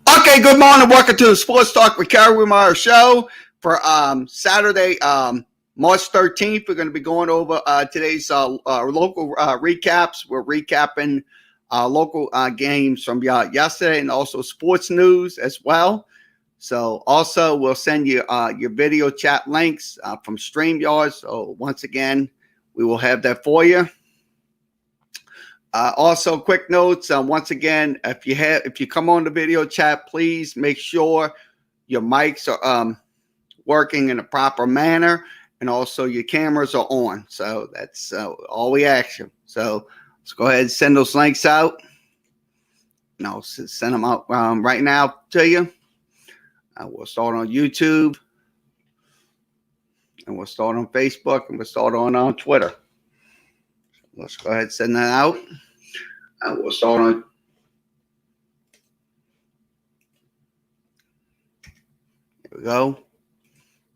Okay, good morning. Welcome to the Sports Talk with Kerry Wehmeyer show for Saturday, March 13th. We're going to be going over today's local recaps. We're recapping local games from yesterday and also sports news as well. So also we'll send you your video chat links from StreamYard. So once again, we will have that for you. Also, quick notes. Once again, if you come on the video chat, please make sure your mics are working in a proper manner, and also your cameras are on. So that's all we ask you. So let's go ahead and send those links out. And I'll send them out right now to you. We'll start on YouTube, and we'll start on Facebook, and we'll start on Twitter. Let's go ahead and send that out. We'll start on. Here we go.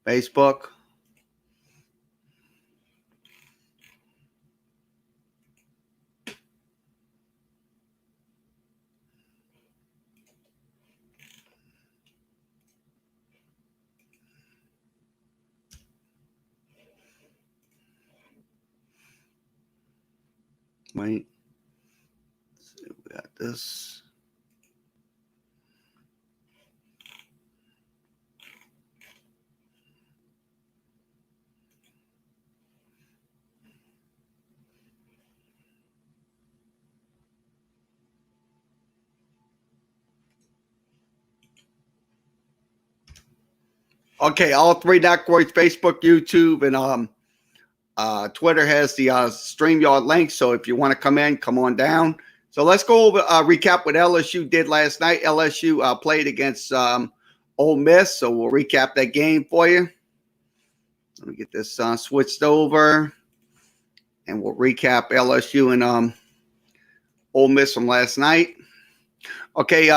Facebook. Wait. We got this. Okay, all three networks, Facebook, YouTube, and Twitter has the StreamYard link. So if you want to come in, come on down. So let's go over recap what LSU did last night. LSU played against Ole Miss, so we'll recap that game for you. Let me get this switched over, and we'll recap LSU and Ole Miss from last night. Okay,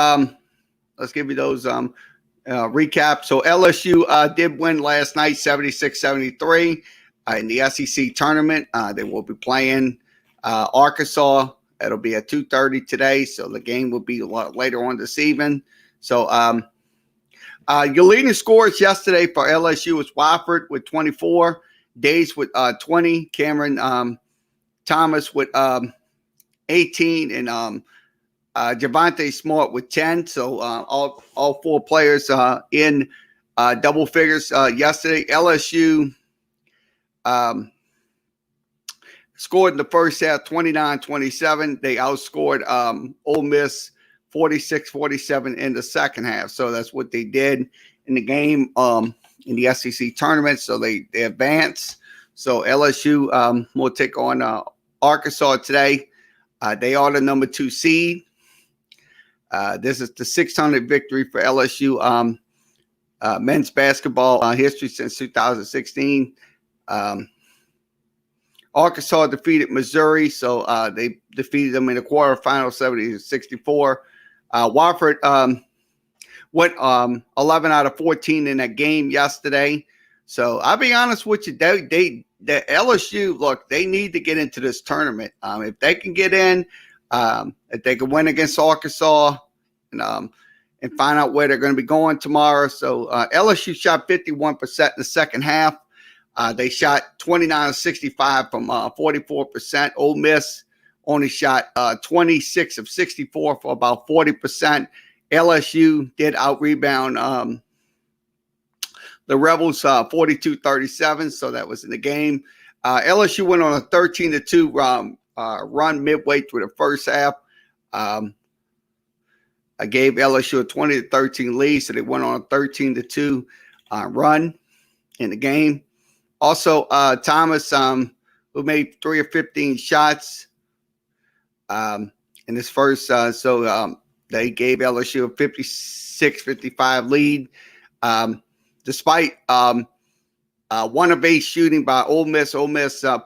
let's give you those recap. So LSU did win last night, 76-73 in the SEC tournament. They will be playing Arkansas. It'll be at 2:30 today, so the game will be a lot later on this evening. So your leading scores yesterday for LSU was Wofford with 24, Days with 20, Cameron Thomas with 18, and Javante Smart with 10. So all four players in double figures yesterday. LSU scored in the first half 29-27. They outscored Ole Miss 46-47 in the second half. So that's what they did in the game in the SEC tournament. So they advanced. So LSU will take on Arkansas today. They are the number 2 seed. This is the 600th victory for LSU men's basketball history since 2016. Arkansas defeated Missouri, so they defeated them in the quarterfinal 70-64. Wofford went 11 out of 14 in that game yesterday. So I'll be honest with you, the LSU, look, they need to get into this tournament. If they can get in, if they can win against Arkansas and find out where they're going to be going tomorrow. So LSU shot 51% in the second half. They shot 29-65 from 44%. Ole Miss only shot 26 of 64 for about 40%. LSU did out-rebound the Rebels 42-37, so that was in the game. LSU went on a 13-2 run midway through the first half. I gave LSU a 20-13 lead, so they went on a 13-2 run in the game. Also, Thomas, who made 3 of 15 shots in his first, they gave LSU a 56-55 lead. Despite 1 of 8 shooting by Ole Miss,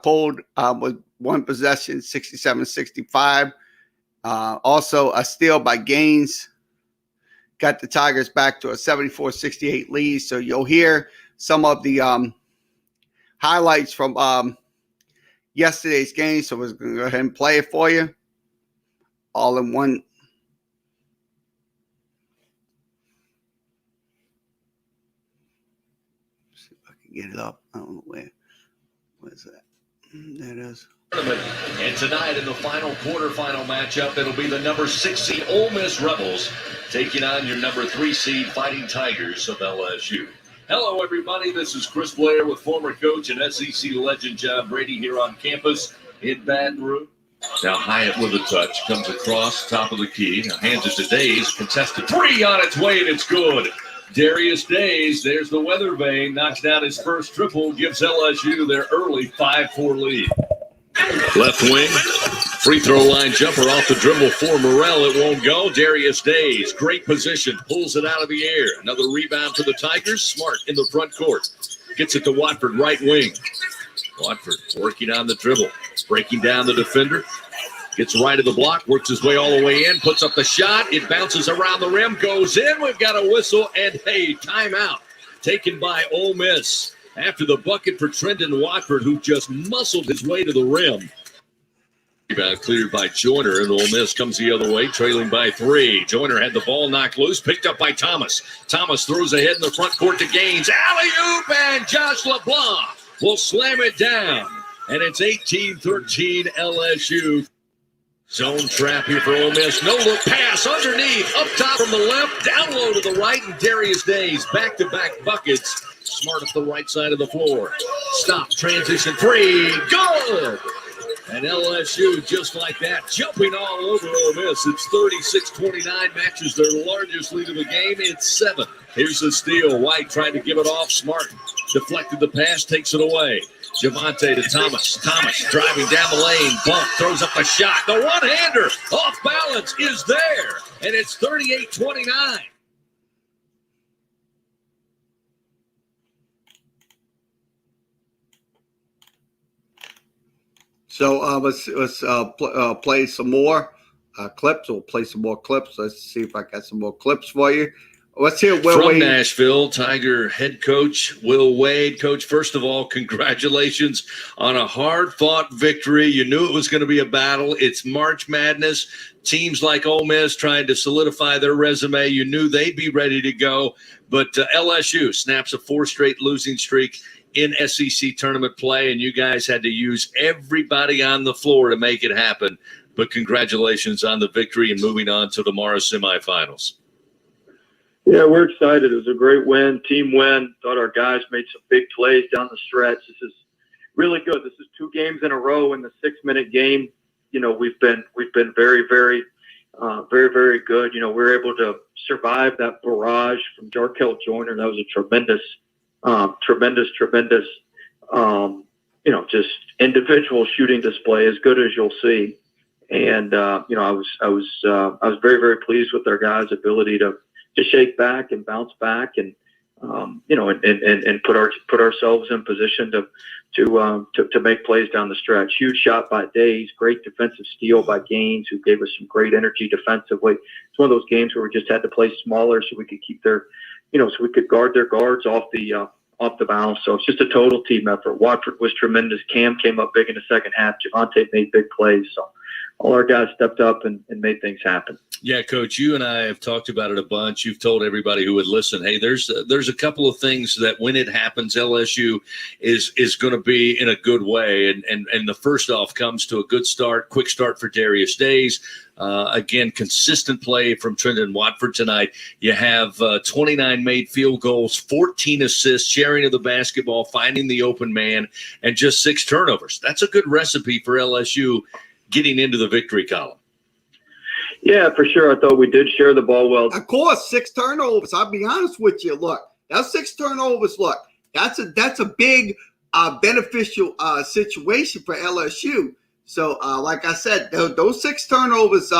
pulled with one possession, 67-65. Also, a steal by Gaines got the Tigers back to a 74-68 lead. So you'll hear some of the highlights from yesterday's game. So we're going to go ahead and play it for you all in one. see if I can get it up. I don't know where's that? There it is. And tonight in the final quarterfinal matchup, it'll be the number 6 seed Ole Miss Rebels taking on your number 3 seed Fighting Tigers of LSU. Hello, everybody. This is Chris Blair with former coach and SEC legend John Brady here on campus in Baton Rouge. Now Hyatt with a touch, comes across, top of the key, now hands it to Days, contested 3 on its way, and it's good. Darius Days, there's the weather vane, knocks down his first triple, gives LSU their early 5-4 lead. Left wing, free throw line jumper off the dribble for Morrell. It won't go. Darius Days, great position, pulls it out of the air. Another rebound for the Tigers. Smart in the front court. Gets it to Watford, right wing. Watford working on the dribble, breaking down the defender. Gets right of the block, works his way all the way in, puts up the shot. It bounces around the rim, goes in. We've got a whistle and a timeout taken by Ole Miss after the bucket for Trendon Watford, who just muscled his way to the rim. Rebound cleared by Joyner, and Ole Miss comes the other way, trailing by 3. Joyner had the ball knocked loose, picked up by Thomas. Thomas throws ahead in the front court to Gaines. Alley-oop, and Josh LeBlanc will slam it down. And it's 18-13 LSU. Zone trap here for Ole Miss. No look pass underneath, up top from the left, down low to the right, and Darius Days back-to-back buckets. Smart up the right side of the floor. Stop, transition 3, good! And LSU, just like that, jumping all over Ole Miss. It's 36-29, matches their largest lead of the game. It's 7. Here's the steal. White trying to give it off. Smart deflected the pass, takes it away. Javante to Thomas. Thomas driving down the lane. Bump, throws up a shot. The one-hander off balance is there. And it's 38-29. So let's play some more clips. We'll play some more clips. Let's see if I got some more clips for you. Let's hear Will Wade. From Nashville, Tiger head coach Will Wade. Coach, first of all, congratulations on a hard-fought victory. You knew it was going to be a battle. It's March Madness. Teams like Ole Miss trying to solidify their resume. You knew they'd be ready to go. But LSU snaps a 4-straight losing streak in SEC tournament play, and you guys had to use everybody on the floor to make it happen. But congratulations on the victory and moving on to tomorrow's semifinals. Yeah, we're excited. It was a great win, team win. Thought our guys made some big plays down the stretch. This is really good. This is 2 games in a row in the 6-minute game. You know, we've been very, very good. You know, we were able to survive that barrage from Jarkel Joyner. That was a tremendous, you know, just individual shooting display, as good as you'll see. And you know, I was very, very pleased with our guys' ability to shake back and bounce back, and you know, and put ourselves in position to make plays down the stretch. Huge shot by Days, great defensive steal by Gaines, who gave us some great energy defensively. It's one of those games where we just had to play smaller so we could keep their, you know, so we could guard their guards off the bounce. So it's just a total team effort. Watford was tremendous. Cam came up big in the second half. Javante made big plays. So all our guys stepped up and made things happen. Yeah, Coach, you and I have talked about it a bunch. You've told everybody who would listen, hey, there's a couple of things that when it happens, LSU is going to be in a good way. And the first off comes to a good start, quick start for Darius Days. Again, consistent play from Trendon Watford tonight. You have 29 made field goals, 14 assists, sharing of the basketball, finding the open man, and just 6 turnovers. That's a good recipe for LSU getting into the victory column. Yeah, for sure. I thought we did share the ball well. Of course, 6 turnovers. I'll be honest with you. Look, that's 6 turnovers. Look, that's a big beneficial situation for LSU. So, like I said, those 6 turnovers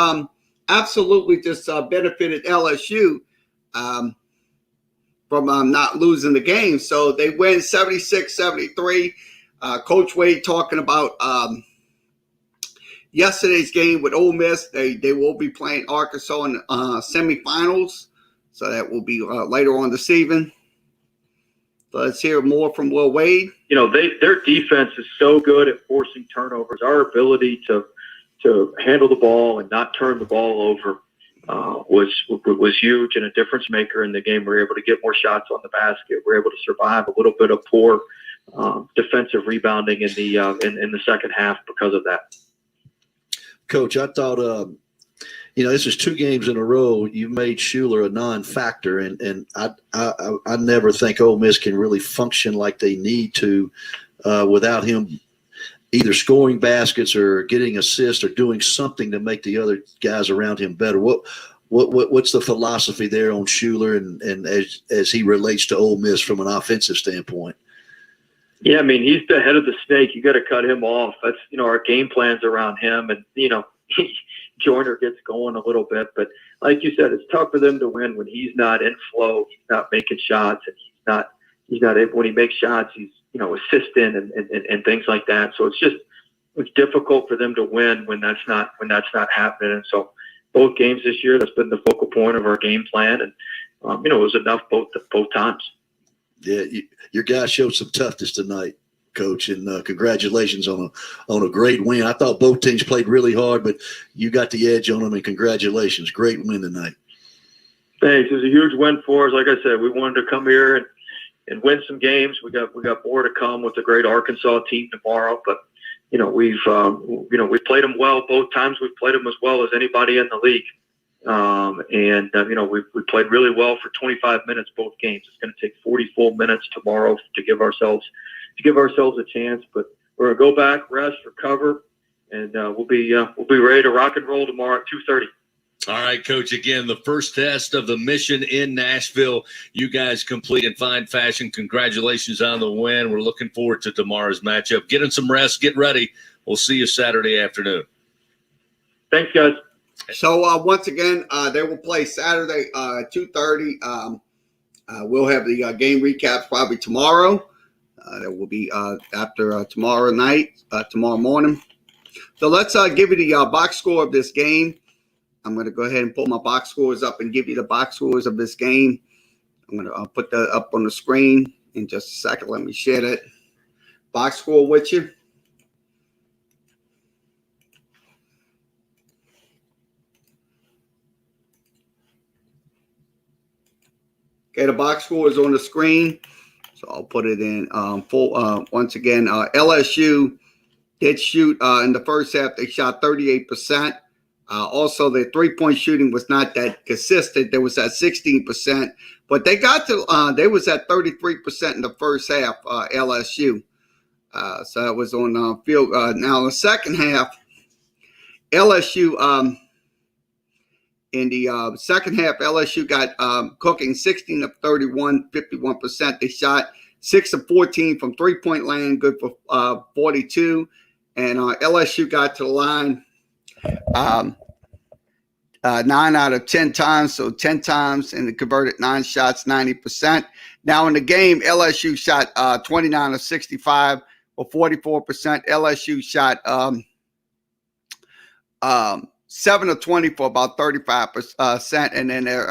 absolutely just benefited LSU from not losing the game. So they win 76-73. Coach Wade talking about yesterday's game with Ole Miss. They will be playing Arkansas in semifinals. So that will be later on this evening. Let's hear more from Will Wade. You know, their defense is so good at forcing turnovers. Our ability to handle the ball and not turn the ball over was huge and a difference maker in the game. We were able to get more shots on the basket. We were able to survive a little bit of poor defensive rebounding in the second half because of that. Coach, I thought this is 2 games in a row you made Schuler a non-factor, and I never think Ole Miss can really function like they need to without him either scoring baskets or getting assists or doing something to make the other guys around him better. What's the philosophy there on Schuler and as he relates to Ole Miss from an offensive standpoint? Yeah, I mean, he's the head of the snake. You got to cut him off. That's, our game plans around him. And, Joyner gets going a little bit. But like you said, it's tough for them to win when he's not in flow. He's not making shots. And he's not when he makes shots, he's, assisting and things like that. So it's difficult for them to win when that's not happening. And so both games this year, that's been the focal point of our game plan. And, it was enough both times. Yeah, your guy showed some toughness tonight, Coach, and congratulations on a great win. I thought both teams played really hard, but you got the edge on them, and congratulations. Great win tonight. Thanks. It was a huge win for us. Like I said, we wanted to come here and win some games. We got more to come with the great Arkansas team tomorrow, but we've played them well both times. We've played them as well as anybody in the league. We played really well for 25 minutes both games. It's going to take 44 minutes tomorrow to give ourselves a chance. But we're going to go back, rest, recover, and we'll be ready to rock and roll tomorrow at 2:30. All right, Coach. Again, the first test of the mission in Nashville. You guys complete in fine fashion. Congratulations on the win. We're looking forward to tomorrow's matchup. Get in some rest. Get ready. We'll see you Saturday afternoon. Thanks, guys. So once again, they will play Saturday 2:30. We'll have the game recaps probably tomorrow. That will be after tomorrow morning. So let's give you the box score of this game. I'm going to go ahead and pull my box scores up and give you the box scores of this game. I'm going to put that up on the screen in just a second. Let me share that box score with you. Okay, the box score is on the screen, so I'll put it in full. Once again, LSU did shoot in the first half. They shot 38%. Also, their three-point shooting was not that consistent. There was at 16%, but they got to. They was at 33% in the first half. LSU. So that was on field. Now in the second half, LSU. In the second half, LSU got cooking 16 of 31, 51%. They shot 6 of 14 from three-point land, good for 42. And LSU got to the line 9 out of 10 times, so 10 times, and they converted 9 shots, 90%. Now in the game, LSU shot 29 of 65 for 44%. LSU shot 7 of 20 for about 35%, and then their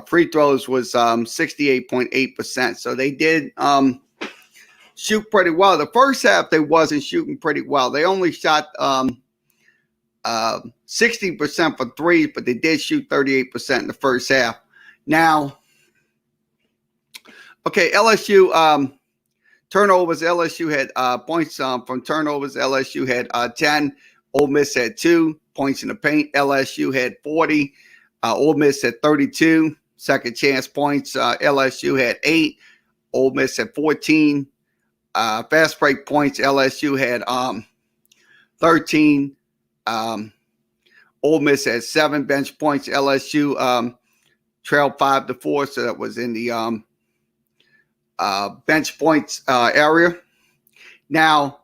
free throws was 68.8%. So they did shoot pretty well. The first half they wasn't shooting pretty well. They only shot 60% for threes, but they did shoot 38% in the first half. Now, okay, LSU turnovers. LSU had points from turnovers. LSU had 10. Ole Miss had 2 points in the paint. LSU had 40. Ole Miss had 32 second chance points. LSU had 8. Ole Miss had 14. Fast break points. LSU had 13. Ole Miss had 7 bench points. LSU trailed 5-4, so that was in the bench points area. Now,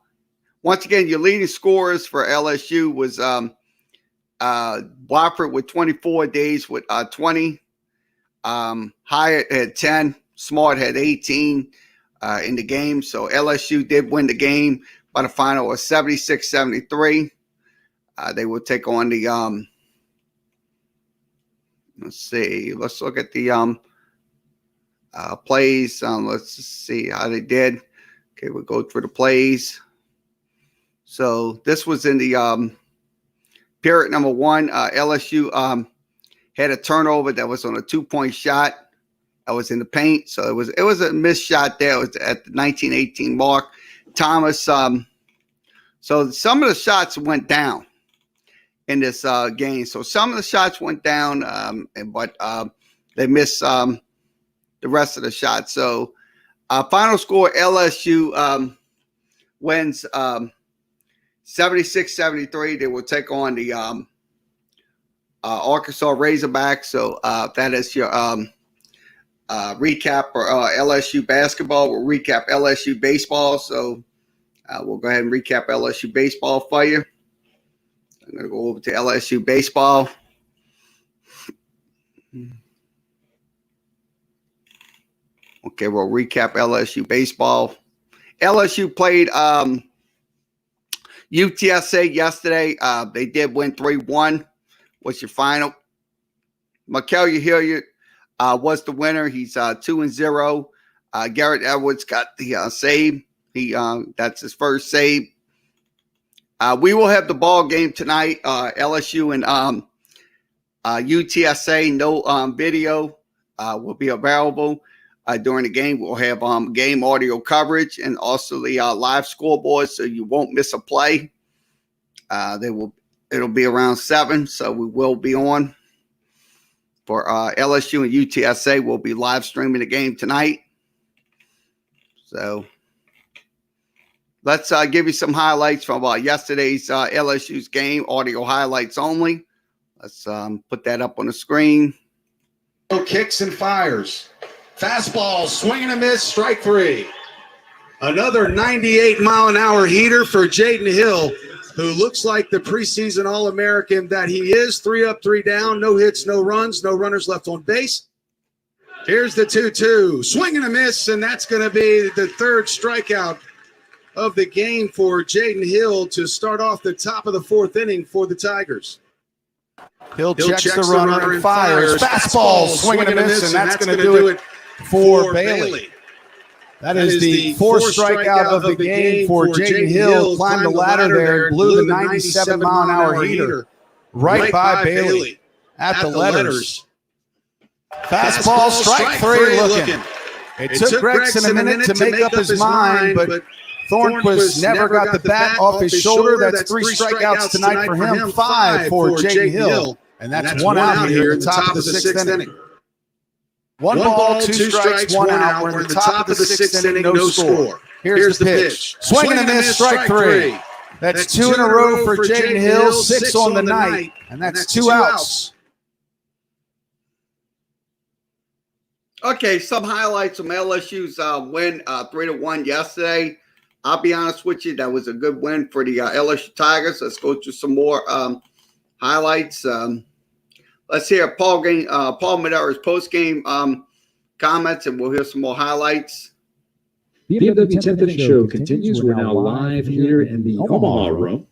once again, your leading scorers for LSU was Wofford with 24, Days with 20. Hyatt had 10. Smart had 18 in the game. So LSU did win the game by the final of 76-73. They will take on the let's see. Let's look at the plays. Let's see how they did. Okay, we'll go through the plays. So this was in the period number 1, LSU had a turnover that was on a 2-point shot. That was in the paint, so it was a missed shot there. It was at the 19-18 mark. Thomas. So some of the shots went down in this game. So some of the shots went down, but they missed the rest of the shots. So final score: LSU wins 76-73. They will take on the Arkansas Razorbacks. So that is your recap for LSU basketball. We'll recap LSU baseball. So we'll go ahead and recap LSU baseball for you. I'm going to go over to LSU baseball. Okay, we'll recap LSU baseball. LSU played UTSA yesterday. They did win 3-1. What's your final? Mikel Hilliard was the winner. He's 2-0. Garrett Edwards got the save. That's his first save. We will have the ball game tonight. LSU and UTSA. No video will be available during the game. We'll have game audio coverage and also the live scoreboard, so you won't miss a play. It'll be around 7, so we will be on for LSU and UTSA. We'll be live streaming the game tonight. So let's give you some highlights from yesterday's LSU's game, audio highlights only. Let's put that up on the screen. Kicks and fires. Fastball, swing and a miss, strike 3. Another 98-mile-an-hour heater for Jaden Hill, who looks like the preseason All-American that he is. 3 up, 3 down, no hits, no runs, no runners left on base. Here's the 2-2. Swing and a miss, and that's going to be the 3rd strikeout of the game for Jaden Hill to start off the top of the 4th inning for the Tigers. Hill checks the runner and fires. Fastball, swing and a miss, and that's going to do it for Bailey. That is the 4th strikeout of the game for Jaden Hill. Climbed the ladder there and blew the 97-mile-an-hour heater right by Bailey at the letters. Fastball, strike 3 looking. It took Gregson a minute to make up his mind, but Thornquist never got the bat off his shoulder. That's 3 strikeouts tonight for him, 5 for Jaden Hill. And that's 1 out here at the top of the 6th inning. 1 ball, 2 strikes, 1 out. We're in the top of the 6th inning, no score. Here's the pitch. Swing and a miss, strike 3. That's 2 in a row for Jaden Hill, 6 on the night, and that's 2 outs. Okay, some highlights from LSU's win 3-1 yesterday. I'll be honest with you, that was a good win for the LSU Tigers. Let's go through some more highlights. Let's hear Paul Madeira's post-game comments, and we'll hear some more highlights. The BMW 10th Inning Show continues. We're now live here in the Omaha room,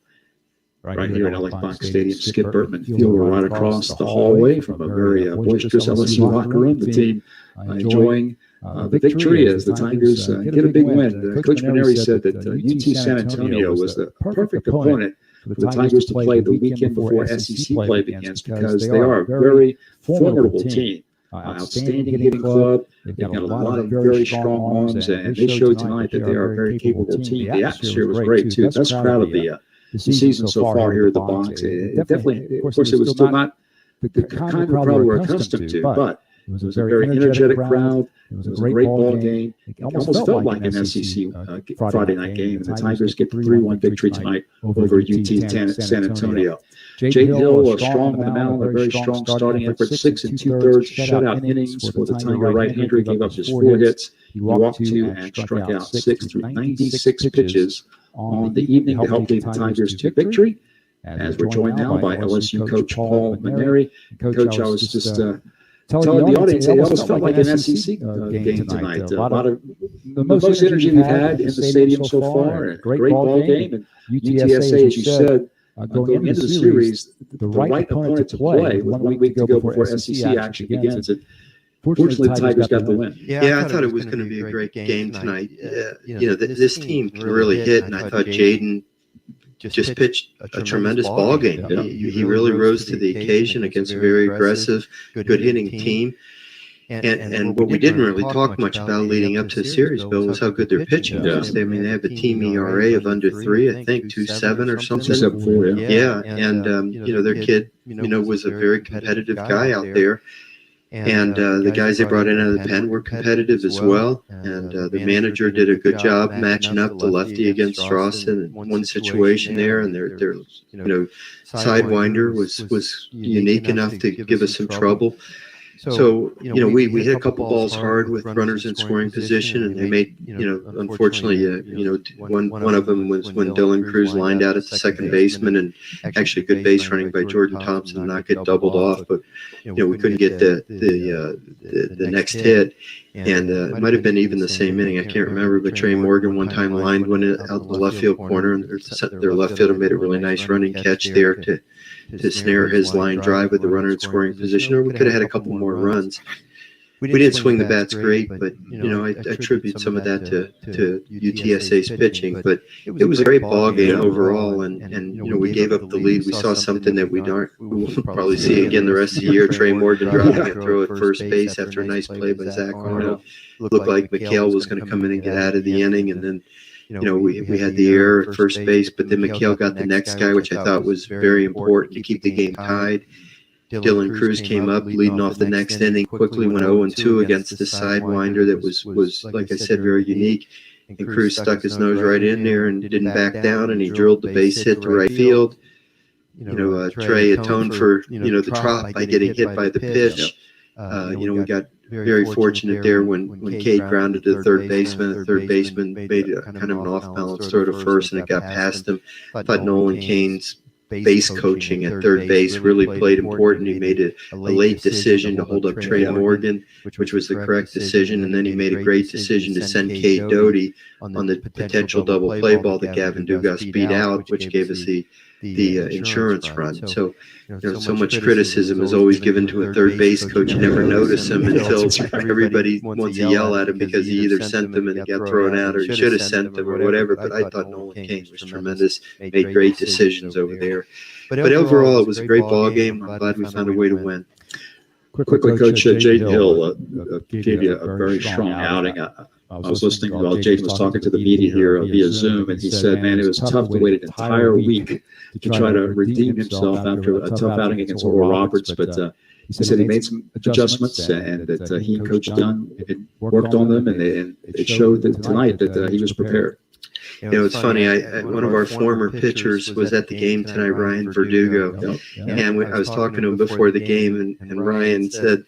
right here in Alex Stadium, Skip Bertman Field. We're right across the hallway from a very boisterous LSU locker room. The team enjoying the victory as the Tigers get a big win. Coach Maneri said that UT San Antonio was the perfect opponent for the Tigers to play the weekend before SEC play begins, because they are a very formidable team. Outstanding hitting club. They've got a lot of very strong arms, and they showed tonight that they are a very capable team. The atmosphere was great, too. Best crowd of the season so far here at the box. It definitely, of course, it was still not the kind of crowd we're accustomed to, but it was a very energetic crowd. It was a great ball game. It almost felt like an SEC Friday night game. And the Tigers get the 3-1 victory tonight over UT San Antonio. Jaden Hill, strong on the mound, a very strong starting effort, 6 2/3 shutout innings for the Tiger right-hander. He gave up his 4 hits. He walked 2 and struck out 6 through 96 pitches on the evening to help lead the Tigers to victory. As we're joined now by LSU coach Paul Maneri. Coach, I was just telling the audience, it almost felt like an SEC game tonight. A lot of the most energy we've had in the stadium so far. A great ball game. And UTSA, as you said, going into the series, the right opponent to play with 1 week to go before SEC action begins. And fortunately, the Tigers got the win. Yeah, I thought it was going to be a great game tonight. This team can really hit, and I thought Jaden just pitched a tremendous ball game. Yeah. He really rose to the occasion against a very aggressive, good hitting team. And what we didn't really talk much about leading up to the series, Bill, was how good their pitching was. I mean, they have a team ERA of under 3, I think 2.7 or something. 2.74, Yeah, and their kid, was a very competitive guy out there. And the guys they brought in out of the pen were competitive as well. And the manager did a good job matching up the lefty against Strawson in one situation there. And their sidewinder was unique enough to give us some trouble. So, we hit a couple balls hard with runners in scoring position, and they made, unfortunately, one of them was when Dylan Cruz lined out at the second baseman, and actually good base running by Jordan Thompson to not get doubled off, but we couldn't get the next hit, and it might have been even the same inning. I can't remember, but Trey Morgan one time lined one out in the left field corner, and their left fielder made a really nice running catch there to snare his line drive with the runner in scoring position, or we could have had a couple more runs. We didn't swing the bats great, but I attribute some of that to UTSA's pitching. But it was a great ball game overall, and we gave up the lead. We saw something that we won't probably see again the rest of the year. Trey Morgan dropping a throw at first base after a nice play by Zach Arnold. Looked like McHale was going to come in and get out of the inning, and then we had the error at first base, but then McHale got the next guy, which I thought was very important to keep the game tied. Dylan Cruz came up, leading off the next inning, quickly went 0-2 against the sidewinder that was, like I said, very unique. And Cruz stuck his nose right in there and didn't back down, and he drilled the base hit to right field. Trey atoned for, the drop by getting hit by the pitch. We got very fortunate there when Cade grounded to the third baseman. The third baseman made a kind of an off-balance throw to first, and it got past him. I thought Nolan Cain's base coaching at third base really played important. He made a late decision to hold up Trey Morgan, which was the correct decision, and then he made a great decision to send Cade Doty on the potential double play ball that Gavin Dugas beat out, which gave us the insurance run. So, so much criticism is always given to a third base coach. You never notice him until everybody wants to yell at him because he either sent them and he got thrown out, or he should have sent them, or whatever. But I thought Nolan Cain was tremendous, made great decisions over there. But overall, it was a great ball game. I'm glad we found a way to win. Quickly, Coach, Jaden Hill gave you a very strong outing. I was listening while Jaden was talking to the media here via Zoom, and he said, man, it was tough to wait an entire week to try to redeem himself after a tough outing against Oral Roberts. But he said he made some adjustments, and that he and Coach Dunn worked on them, and it showed that tonight that he was prepared. It's funny. One of our former pitchers was at the game tonight, Ryan Verdugo, and I was talking to him before the game, and Ryan said,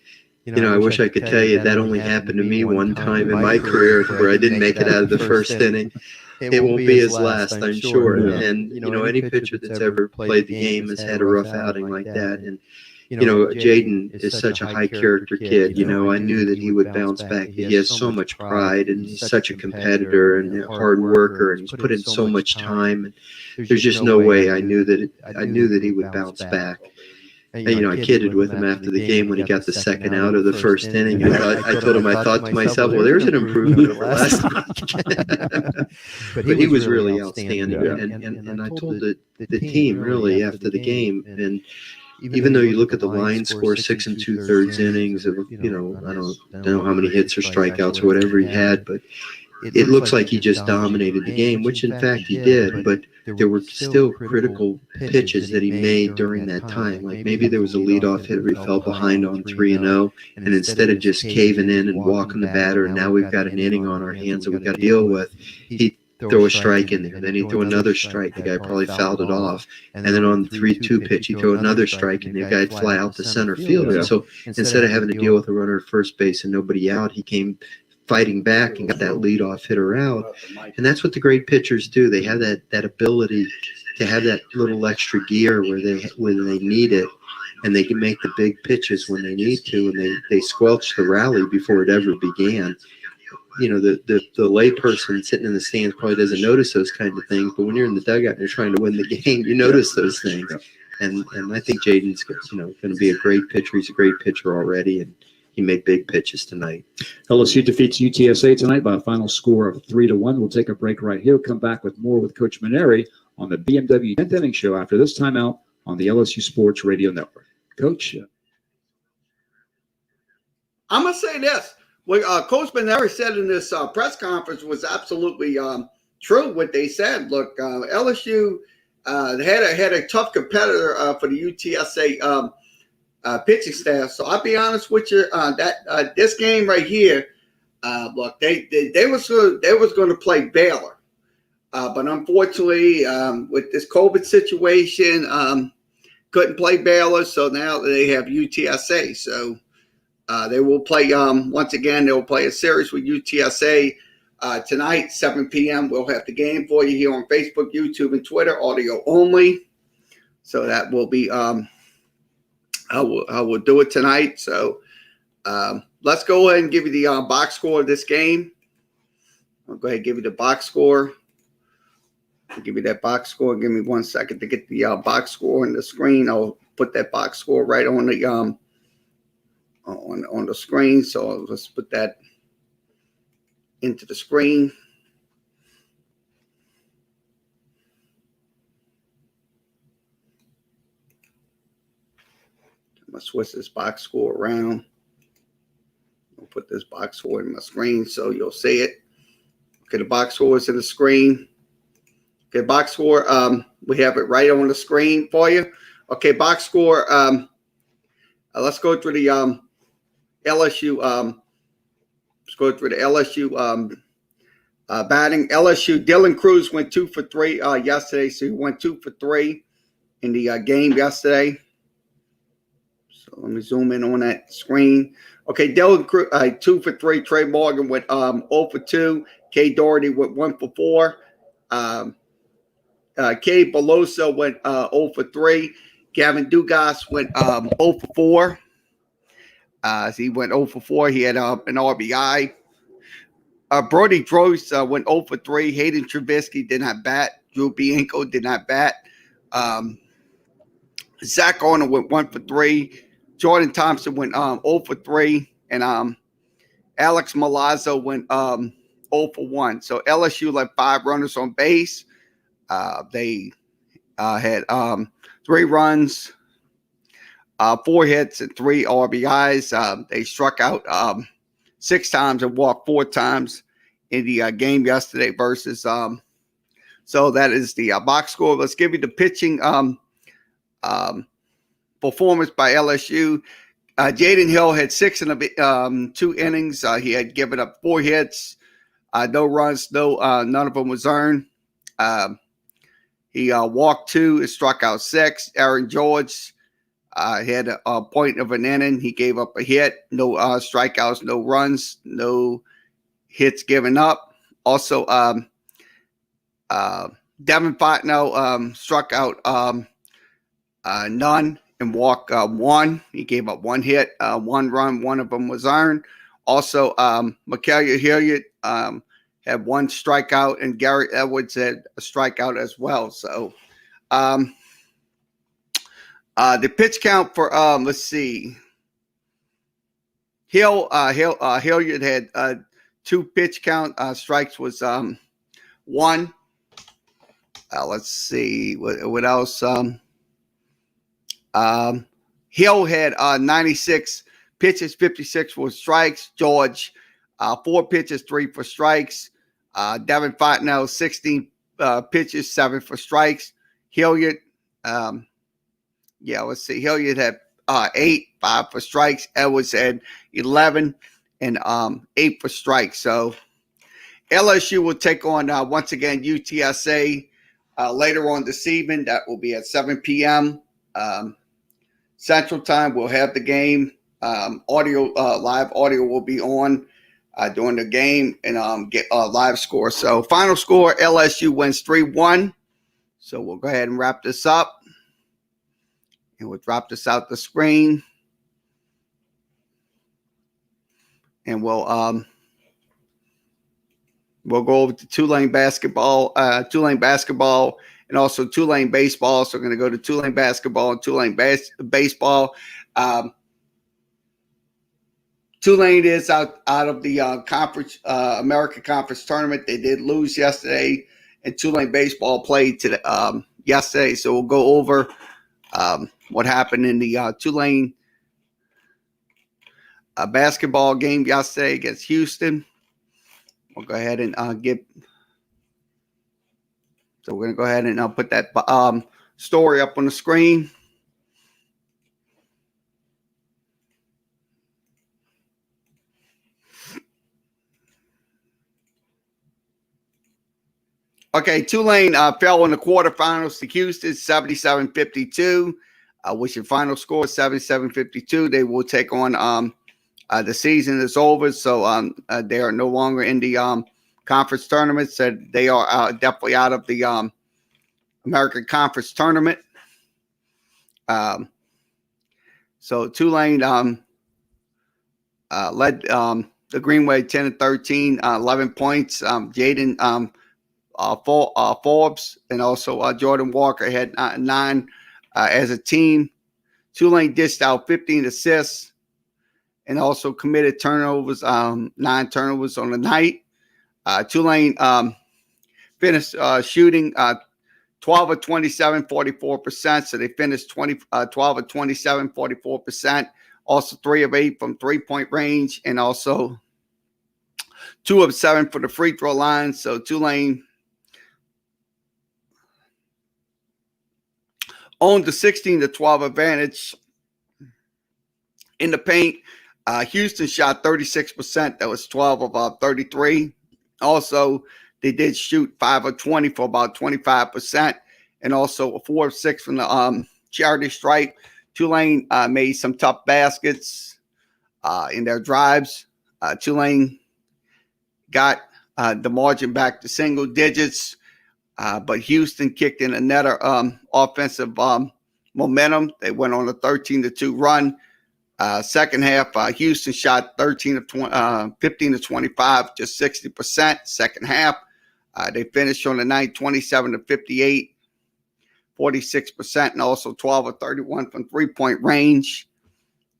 I wish I could tell you that only happened to me one time in my career where I didn't make it out of the first inning. It won't be his last, I'm sure. And, any pitcher that's ever played the game has had a rough outing like that. And, Jaden is such a high character kid. I knew that he would bounce back. He has so much pride, and he's such a competitor and a hard worker, and he's put in so much time. And there's just no way I knew that he would bounce back. And, I kidded with him after the game when he got the second out of the first inning. I told him, I thought to myself, well, there's an improvement over last time. But he was really outstanding. And I told the team really after the game, and even though you look at the line score, 6 2/3 innings of, I don't know how many hits or strikeouts or whatever he had, but it looks like he just dominated the game, which in fact he did, but there were still critical pitches that he made during that time. Like maybe there was a leadoff hit where he fell behind on 3-0, and instead of just caving in and walking the batter, and now we've got an inning on our hands that we've got to deal with, he'd throw a strike in there. Then he'd throw another strike. The guy probably fouled it off. And then on the 3-2 pitch, he'd throw another strike, and the guy'd fly out to center field. And so instead of having to deal with a runner at first base and nobody out, he came fighting back and got that leadoff hitter out. And that's what the great pitchers do. They have that ability to have that little extra gear when they need it, and they can make the big pitches when they need to, and they squelch the rally before it ever began. The layperson sitting in the stands probably doesn't notice those kind of things, but when you're in the dugout and you're trying to win the game, you notice those things. And I think Jaden's going to be a great pitcher. He's a great pitcher already, and he made big pitches tonight. LSU defeats UTSA tonight by a final score of 3-1. We'll take a break right here. We'll come back with more with Coach Maneri on the BMW 10th Inning Show after this timeout on the LSU Sports Radio Network. Coach. I'm going to say this. What Coach Beneri said in this press conference was absolutely true, what they said. Look, LSU had a tough competitor for the UTSA pitching staff. So I'll be honest with you, that this game right here, look, they was going to play Baylor, but unfortunately, with this COVID situation, couldn't play Baylor. So now they have UTSA. So they will play once again. They will play a series with UTSA tonight, 7 p.m. We'll have the game for you here on Facebook, YouTube, and Twitter, audio only. So that will be I will do it tonight. So let's go ahead and give you the box score of this game. I'll go ahead and give you the box score. I'll give you that box score. Give me 1 second to get the box score on the screen. I'll put that box score right on the on the screen. So let's put that into the screen. I'm gonna switch this box score around. I'll put this box score in my screen so you'll see it. Okay, the box score is in the screen. Okay, box score. We have it right on the screen for you. Okay, box score. Let's go through the LSU. Let's go through the LSU batting. LSU. Dylan Cruz went 2 for 3 yesterday, so he went 2 for 3 in the game yesterday. So let me zoom in on that screen. Okay, Dylan Cruz 2 for 3. Trey Morgan went 0 for 2. K. Doherty went 1 for 4. K. Beloso went 0 for 3. Gavin Dugas went 0 for 4. So he went 0 for 4. He had an RBI. Brody Drost went 0 for 3. Hayden Trubisky did not bat. Drew Bianco did not bat. Zach Arnold went 1 for 3. Jordan Thompson went 0 for 3. And Alex Milazzo went 0 for 1. So LSU left 5 runners on base. They had 3 runs, 4 hits, and 3 RBIs. They struck out 6 times and walked 4 times in the game yesterday versus. So that is the box score. Let's give you the pitching performance by LSU. Jaden Hill had 6 in 2 innings. He had given up 4 hits, no runs, none of them was earned. He walked 2 and struck out 6. Aaron George had a point of an inning. He gave up a hit, no strikeouts, no runs, no hits given up. Also, Devin Fontenot struck out none and walked 1. He gave up 1 hit, 1 run. 1 of them was earned. Also, Mikael Hilliard had 1 strikeout, and Garrett Edwards had a strikeout as well. So, the pitch count for let's see, Hilliard had 2 pitch count. Strikes was 1. Let's see what else. Hill had 96 pitches, 56 for strikes. George 4 pitches, 3 for strikes. Devin Fontenot 16 pitches, 7 for strikes. Hilliard, let's see. Hilliard had 8, 5 for strikes. Edwards had 11 and 8 for strikes. So LSU will take on once again UTSA later on this evening. That will be at 7 p.m. Central Time. We'll have the game. Live audio will be on during the game and get a live score. So final score, LSU wins 3-1. So we'll go ahead and wrap this up. And we'll drop this out the screen. And we'll go over to Tulane basketball, and also Tulane baseball. So we're going to go to Tulane basketball and Tulane baseball. Tulane is out of the conference, American Conference tournament. They did lose yesterday and Tulane baseball played yesterday. So we'll go over what happened in the Tulane basketball game yesterday against Houston. We'll go ahead and So we're going to go ahead and put that story up on the screen. Okay, Tulane fell in the quarterfinals to Houston, 77-52. Which your final score is 77-52. They will take on the season is over, so they are no longer in the conference tournament. So they are definitely out of the American Conference tournament. So Tulane led the Greenway 10-13, 11 points. Jaden Forbes and also Jordan Walker had 9 as a team. Tulane dished out 15 assists and also committed turnovers, 9 turnovers on the night. Tulane finished shooting 12 of 27, 44%. So they finished 12 of 27, 44%. Also 3 of 8 from three-point range and also 2 of 7 for the free throw line. So Tulane owned the 16-12 advantage in the paint. Houston shot 36%. That was 12 of 33. Also, they did shoot 5 of 20 for about 25%, and also 4 of 6 from the charity stripe. Tulane made some tough baskets in their drives. Tulane got the margin back to single digits. But Houston kicked in another offensive momentum. They went on a 13-2 run. Second half, Houston shot 15 of 25, just 60%. Second half, they finished on the night 27-58, 46%, and also 12 of 31 from three-point range.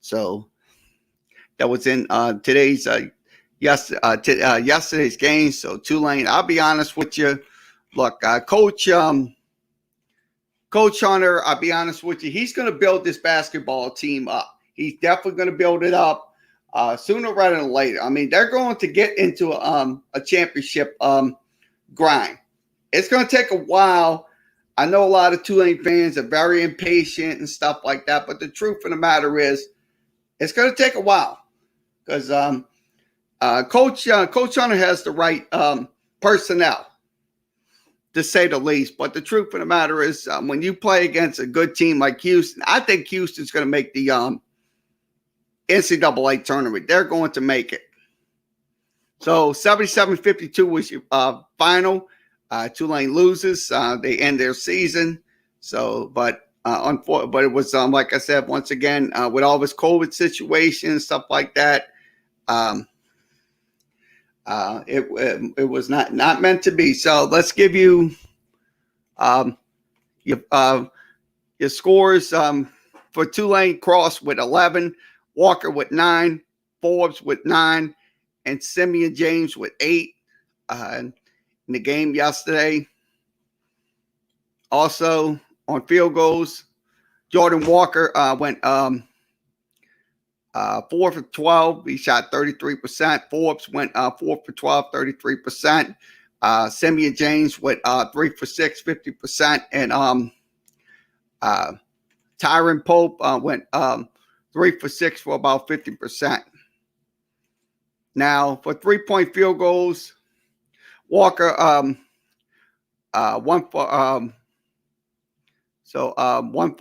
So that was in today's yesterday's game. So Tulane, I'll be honest with you. Look, Coach Hunter, I'll be honest with you, he's going to build this basketball team up. He's definitely going to build it up sooner rather than later. I mean, they're going to get into a championship grind. It's going to take a while. I know a lot of Tulane fans are very impatient and stuff like that, but the truth of the matter is it's going to take a while because Coach Hunter has the right personnel, to say the least. But the truth of the matter is when you play against a good team like Houston, I think Houston's going to make the NCAA tournament. They're going to make it. So 77-52 was your final. Tulane loses. They end their season. So, but it was, like I said, once again, with all this COVID situation and stuff like that, it was not meant to be. So let's give you your scores for Tulane. Cross with 11, Walker with 9, Forbes with 9, and Simeon James with 8 in the game yesterday. Also on field goals, Jordan Walker went 4 for 12. He shot 33%. Forbes went 4 for 12, 33%. Simeon James went 3 for 6, 50%. And Tyron Pope went 3 for 6 for about 50%. Now, for 3-point field goals, Walker 1 for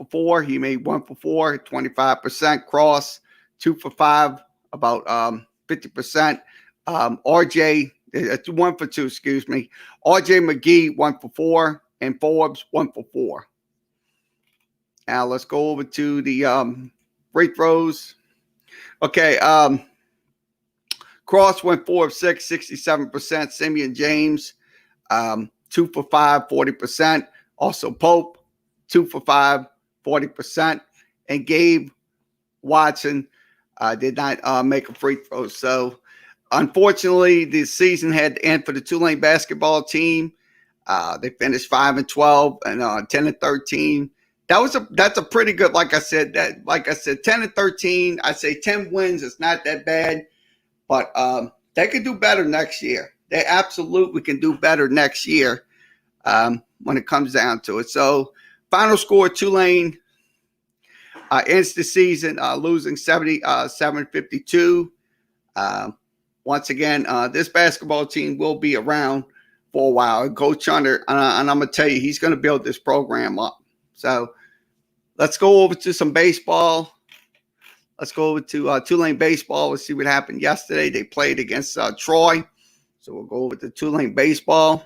4. He made 1 for 4, 25%. Cross 2 for 5, about 50%. RJ 1 for 2, excuse me. RJ McGee 1 for 4, and Forbes 1 for 4. Now let's go over to the free throws. Okay, Cross went 4 of 6, 67%. Simeon James 2 for 5, 40%. Also Pope 2 for 5, 40%. And Gabe Watson did not make a free throw. So, unfortunately, the season had to end for the Tulane basketball team. They finished 5-12 and 10-13. That's a pretty good. Like I said, 10-13. I'd say 10 wins. It's not that bad, but they could do better next year. They absolutely can do better next year when it comes down to it. So, final score: Tulane ends the season losing 77-52. Once again, this basketball team will be around for a while. Coach Hunter, and I'm going to tell you, he's going to build this program up. So let's go over to some baseball. Let's go over to Tulane baseball. Let's see what happened yesterday. They played against Troy. So we'll go over to Tulane baseball.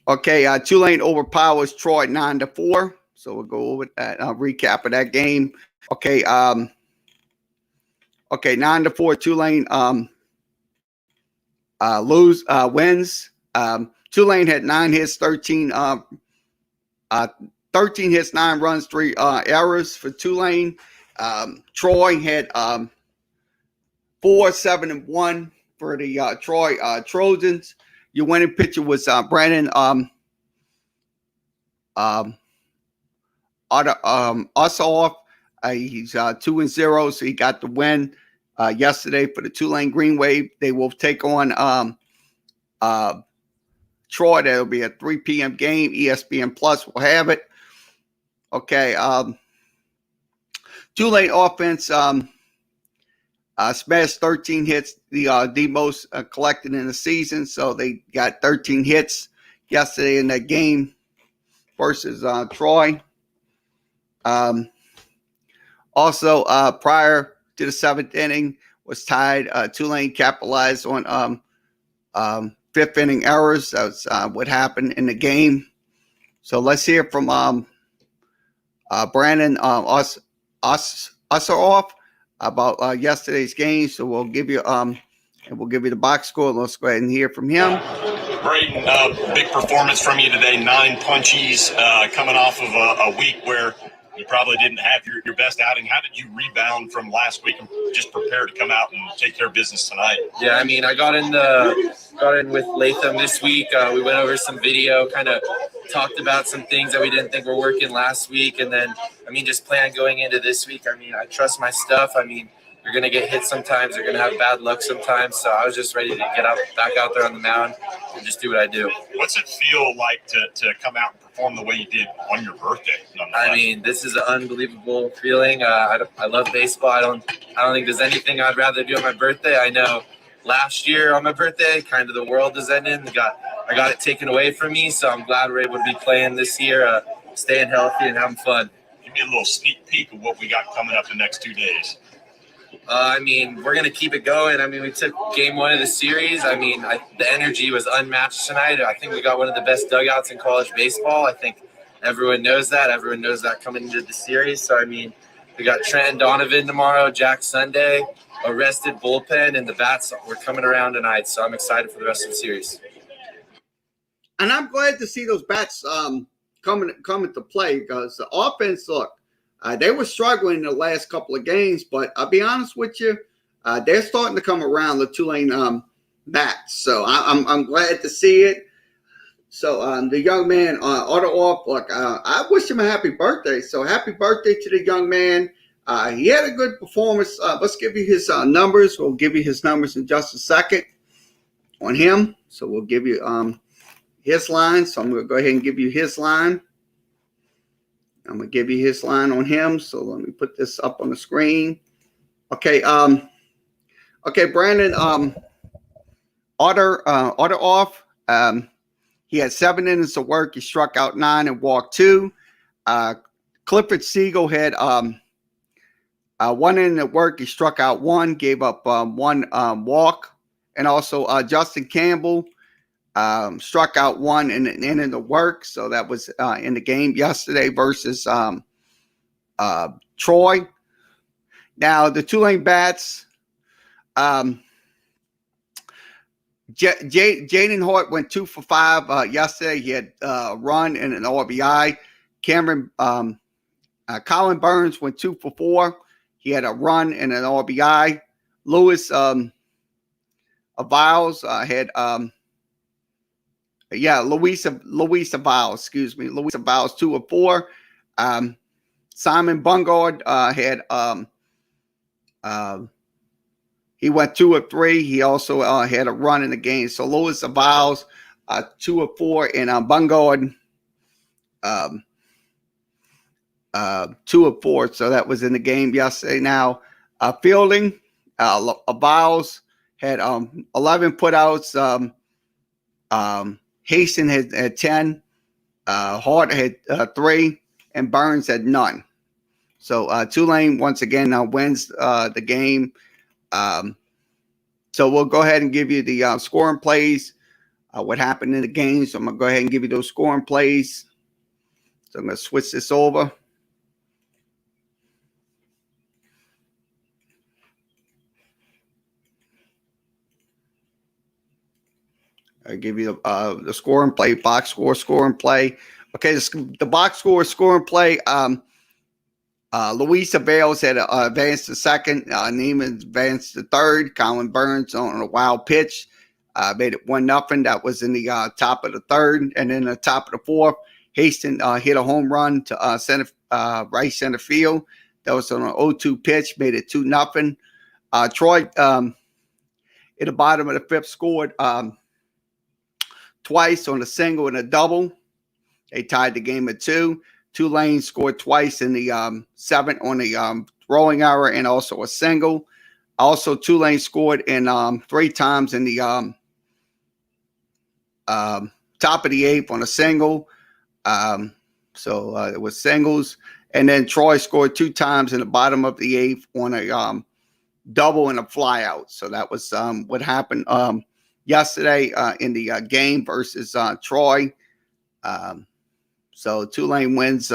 Okay, Tulane overpowers Troy 9-4. So we'll go over that recap of that game. Okay, 9-4 Tulane wins. Tulane had 9 hits, 13 hits, 9 runs, 3 errors for Tulane. Troy had 4-7-1 for the Troy Trojans. Your winning pitcher was Brandon Ossoff. He's 2-0, so he got the win yesterday for the Tulane Green Wave. They will take on Troy. That'll be a 3 p.m. game. ESPN Plus will have it. Okay. Tulane offense smashed 13 hits, the most collected in the season. So they got 13 hits yesterday in that game versus Troy. Also, prior to the 7th inning was tied. Tulane capitalized on 5th inning errors. That's what happened in the game. So let's hear from Brandon Ossoff about yesterday's game. So we'll give you the box score. Let's go ahead and hear from him. Great, big performance from you today. 9 punchies coming off of a week where you probably didn't have your best outing. How did you rebound from last week and just prepare to come out and take care of business tonight? Yeah, I mean, I got in with Latham this week. We went over some video, kind of talked about some things that we didn't think were working last week. And then, I mean, just plan going into this week. I mean, I trust my stuff. I mean, you're going to get hit sometimes. You're going to have bad luck sometimes. So I was just ready to get back out there on the mound and just do what I do. What's it feel like to come out and perform the way you did on your birthday? I mean, this is an unbelievable feeling. I love baseball. I don't think there's anything I'd rather do on my birthday. I know last year on my birthday, kind of the world is ending. I got it taken away from me, so I'm glad we're able to be playing this year, staying healthy and having fun. Give me a little sneak peek of what we got coming up the next 2 days. I mean, we're going to keep it going. I mean, we took game 1 of the series. I mean, the energy was unmatched tonight. I think we got one of the best dugouts in college baseball. I think everyone knows that. Everyone knows that coming into the series. So, I mean, we got Trent Donovan tomorrow, Jack Sunday, arrested bullpen, and the bats were coming around tonight. So I'm excited for the rest of the series. And I'm glad to see those bats coming to play because the offense, look, they were struggling in the last couple of games, but I'll be honest with you, they're starting to come around, the Tulane bats. So I'm glad to see it. So the young man, Otto, look, I wish him a happy birthday. So happy birthday to the young man. He had a good performance. Let's give you his numbers. We'll give you his numbers in just a second on him. So we'll give you his line. So I'm going to go ahead and give you his line. I'm going to give you his line on him. So let me put this up on the screen. Okay. Brandon off. He had 7 innings of work. He struck out 9 and walked 2. Clifford Siegel had 1 inning of work. He struck out 1, gave up 1 walk. And also Justin Campbell struck out 1 in an inning of work. So that was in the game yesterday versus Troy. Now, the Tulane bats, Jaden Hort went 2 for 5 yesterday. He had a run and an RBI. Colin Burns went 2 for 4. He had a run and an RBI. Lewis Viles had Louisa Viles, excuse me. Louisa Viles 2 of 4. Simon Bungard had he went 2 of 3. He also had a run in the game. So Louisa Viles 2 of 4, and Bungard 2 of 4. So that was in the game yesterday. Now fielding, Viles had 11 putouts. Haston had 10. Hart had 3, and Burns had none. So Tulane once again wins the game. So we'll go ahead and give you the scoring plays, what happened in the game. So I'm going to go ahead and give you those scoring plays. So I'm going to switch this over. I'll give you the score and play, box score and play. Okay, the box score and play. Louisa Bales had advanced to second. Neiman advanced to third. Colin Burns on a wild pitch made it 1-0. That was in the top of the third. And then the top of the fourth, Haston hit a home run to right center field. That was on an 0-2 pitch, made it 2-0. Troy, at the bottom of the fifth, scored twice on a single and a double. They tied the game at 2. Tulane scored twice in the seventh on the throwing error and also a single. Also, Tulane scored in 3 times in the top of the 8th on a single. So it was singles. And then Troy scored 2 times in the bottom of the 8th on a double and a flyout. So that was what happened yesterday in the game versus Troy. So Tulane wins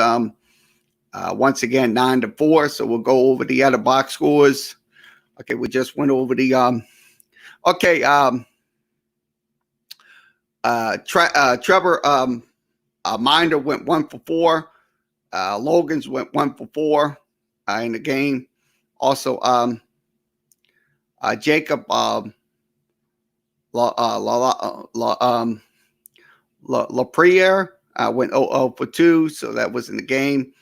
once again 9-4. So we'll go over the other box scores. Okay, we just went over the Trevor Minder went 1 for 4. Logan's went 1 for 4 in the game. Also, Jacob LaPriere went 0 for 2, so that was in the game.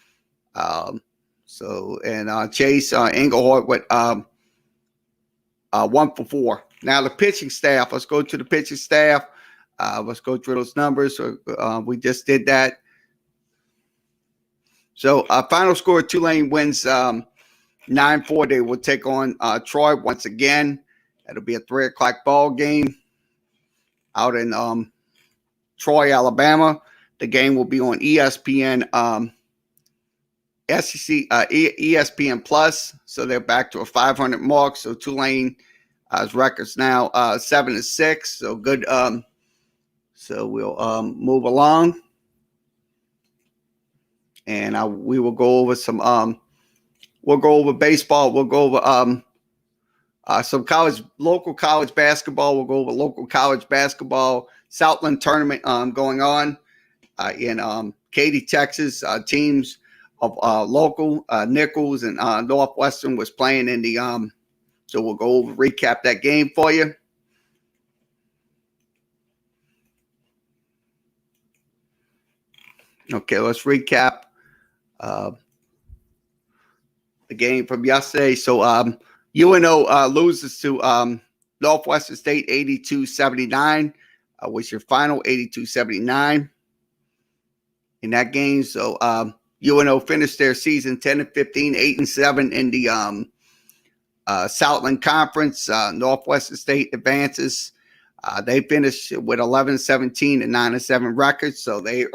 Chase Engelhardt went 1 for 4. Now the pitching staff. Let's go to the pitching staff. Let's go through those numbers. So we just did that. So final score: Tulane wins 9-4. They will take on Troy once again. That'll be a 3:00 ball game out in Troy, Alabama. The game will be on ESPN, ESPN Plus. So they're back to a 500 mark. So Tulane's record's now 7-6. So good. So we'll move along, and we will go over some. We'll go over baseball. We'll go over some local college basketball. We'll go over local college basketball. Southland tournament going on in Katy, Texas. Teams of local Nichols and Northwestern was playing in the so we'll go over, recap that game for you. Okay, let's recap the game from yesterday. So UNO loses to Northwestern State 82-79. Was your final 82-79 in that game. So UNO finished their season 10-15, 8-7 in the Southland Conference. Northwestern State advances. They finished with 11-17 and 9-7 records. So they're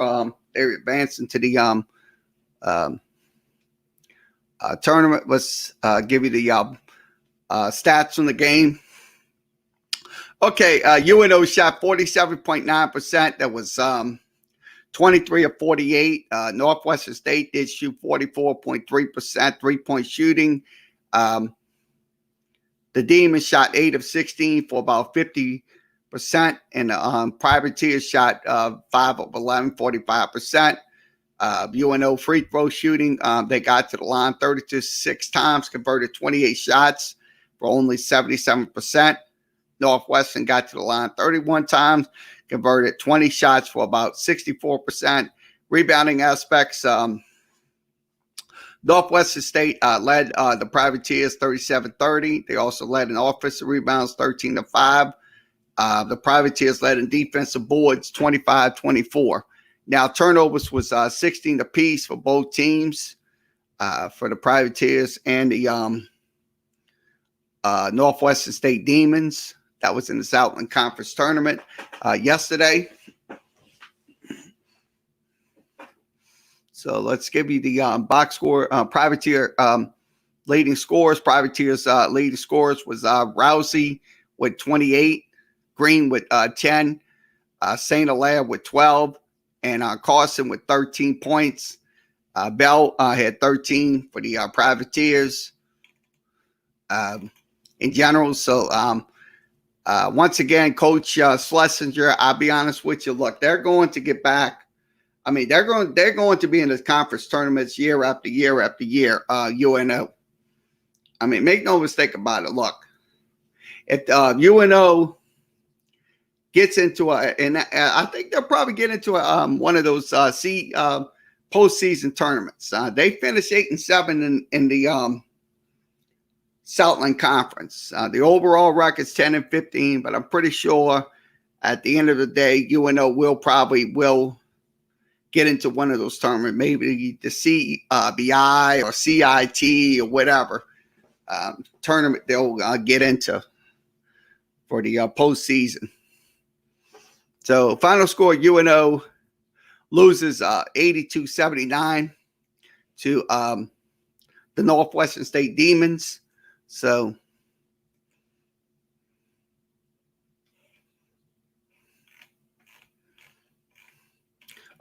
advancing to the tournament. Let's give you the stats from the game. Okay, UNO shot 47.9%. That was 23 of 48. Northwestern State did shoot 44.3%, 3-point shooting. The Demons shot 8 of 16 for about 50%. And the Privateers shot 5 of 11, 45%. UNO free throw shooting, they got to the line 36 times, converted 28 shots for only 77%. Northwestern got to the line 31 times, converted 20 shots for about 64%. Rebounding aspects, Northwestern State led the Privateers 37-30. They also led in offensive rebounds 13-5. The Privateers led in defensive boards 25-24. Now, turnovers was 16 apiece for both teams, for the Privateers and the Northwestern State Demons. That was in the Southland Conference Tournament yesterday. So let's give you the box score. Privateer leading scores. Privateers leading scores was Rousey with 28, Green with 10, St. Hilaire with 12, and Carson with 13 points. Bell had 13 for the Privateers in general. So once again, Coach Schlesinger, I'll be honest with you. Look, they're going to get back. I mean, they're going to be in the conference tournaments year after year after year. UNO. I mean, make no mistake about it. Look, if UNO gets into and I think they'll probably get into one of those postseason tournaments. They finished 8-7 in the Southland Conference. The overall record's 10-15, but I'm pretty sure at the end of the day, UNO will get into one of those tournaments, maybe the CBI or CIT or whatever tournament they'll get into for the postseason. So final score, UNO loses 82-79 to the Northwestern State Demons. So